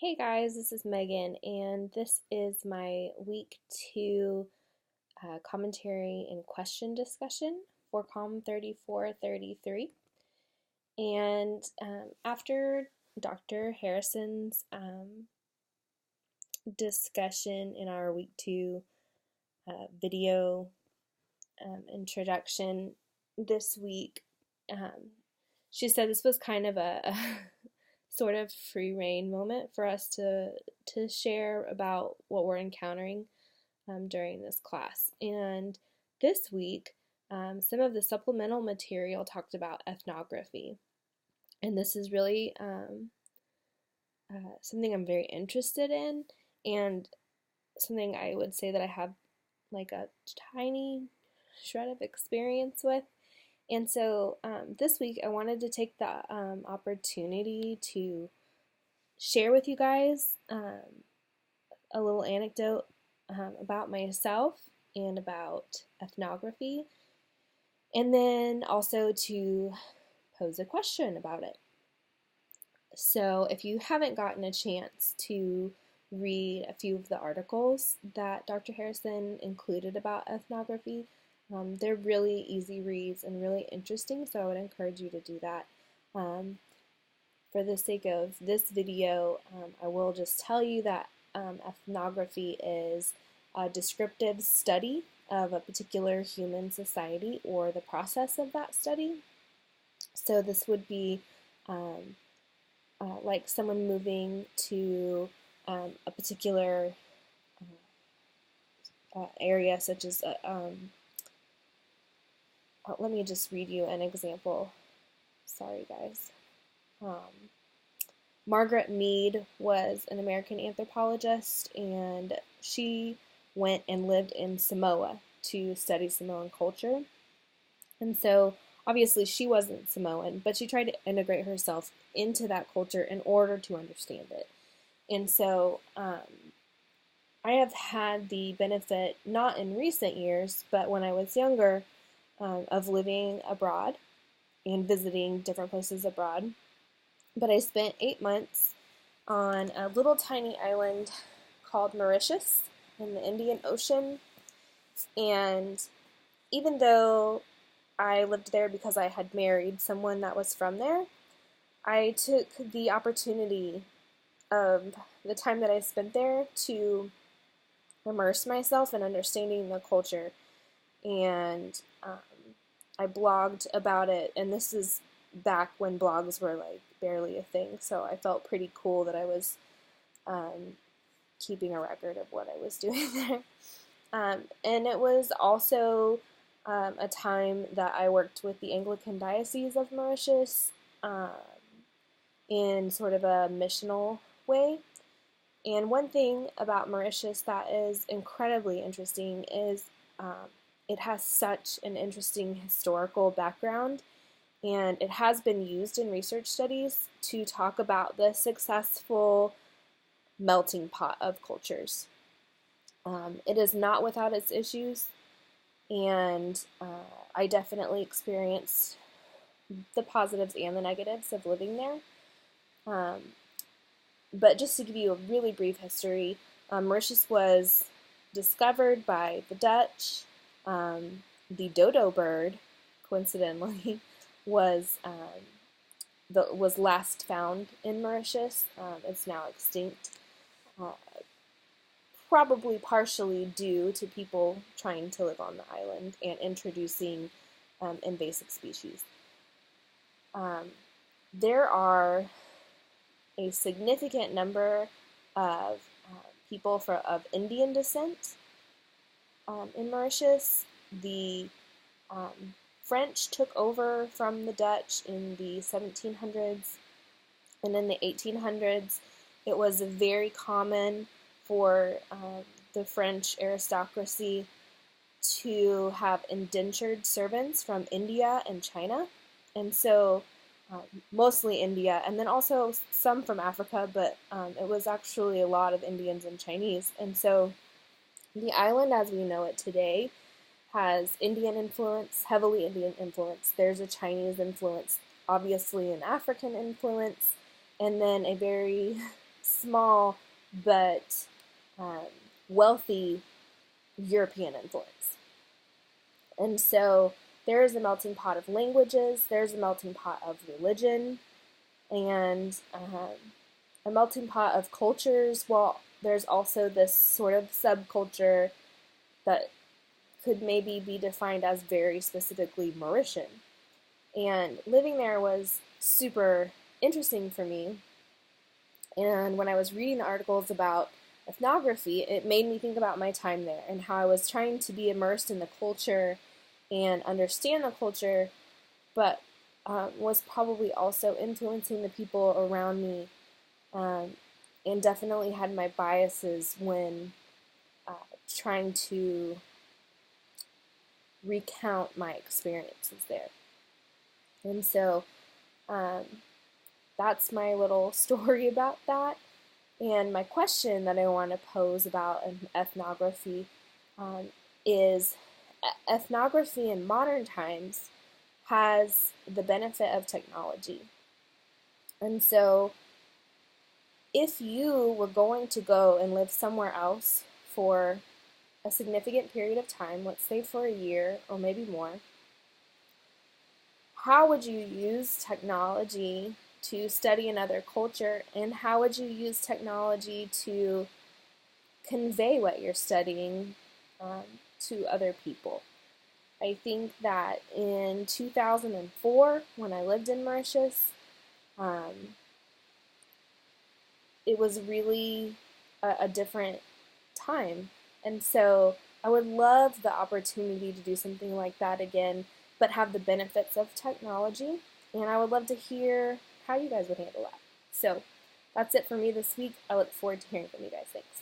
Hey guys, this is Megan, and this is my week 2 commentary and question discussion for COMM3433. And after Dr. Harrison's discussion in our week 2 video introduction this week, she said this was kind of a sort of free reign moment for us to share about what we're encountering during this class. And this week, some of the supplemental material talked about ethnography. And this is really something I'm very interested in, and something I would say that I have like a tiny shred of experience with. And so this week I wanted to take the opportunity to share with you guys a little anecdote about myself and about ethnography, and then also to pose a question about it. So if you haven't gotten a chance to read a few of the articles that Dr. Harrison included about ethnography, they're really easy reads and really interesting, so I would encourage you to do that. For the sake of this video, I will just tell you that ethnography is a descriptive study of a particular human society or the process of that study. So this would be like someone moving to a particular area, such as let me just read you an example. Sorry, guys. Margaret Mead was an American anthropologist, and she went and lived in Samoa to study Samoan culture. And so, obviously, she wasn't Samoan, but she tried to integrate herself into that culture in order to understand it. And so, I have had the benefit, not in recent years, but when I was younger, of living abroad and visiting different places abroad. But I spent 8 months on a little tiny island called Mauritius in the Indian Ocean. And even though I lived there because I had married someone that was from there, I took the opportunity of the time that I spent there to immerse myself in understanding the culture. And I blogged about it, and this is back when blogs were like barely a thing, so I felt pretty cool that I was keeping a record of what I was doing there. And it was also a time that I worked with the Anglican Diocese of Mauritius in sort of a missional way. And one thing about Mauritius that is incredibly interesting is it has such an interesting historical background, and it has been used in research studies to talk about the successful melting pot of cultures. It is not without its issues, and I definitely experienced the positives and the negatives of living there. But just to give you a really brief history, Mauritius was discovered by the Dutch. The dodo bird, coincidentally, was last found in Mauritius. It's now extinct, probably partially due to people trying to live on the island and introducing invasive species. There are a significant number of people of Indian descent in Mauritius. The French took over from the Dutch in the 1700s, and in the 1800s it was very common for the French aristocracy to have indentured servants from India and China, and so mostly India, and then also some from Africa, but it was actually a lot of Indians and Chinese. And so the island as we know it today has Indian influence, heavily Indian influence. There's a Chinese influence, obviously an African influence, and then a very small but wealthy European influence. And so there is a melting pot of languages, there's a melting pot of religion, and a melting pot of cultures. Well, there's also this sort of subculture that could maybe be defined as very specifically Mauritian. And living there was super interesting for me. And when I was reading the articles about ethnography, it made me think about my time there and how I was trying to be immersed in the culture and understand the culture, but was probably also influencing the people around me, and definitely had my biases when trying to recount my experiences there. And so that's my little story about that. And my question that I want to pose about ethnography is ethnography in modern times has the benefit of technology. And so if you were going to go and live somewhere else for a significant period of time, let's say for a year or maybe more, how would you use technology to study another culture, and how would you use technology to convey what you're studying to other people? I think that in 2004, when I lived in Mauritius, it was really a different time. And so I would love the opportunity to do something like that again, but have the benefits of technology. And I would love to hear how you guys would handle that. So that's it for me this week. I look forward to hearing from you guys. Thanks.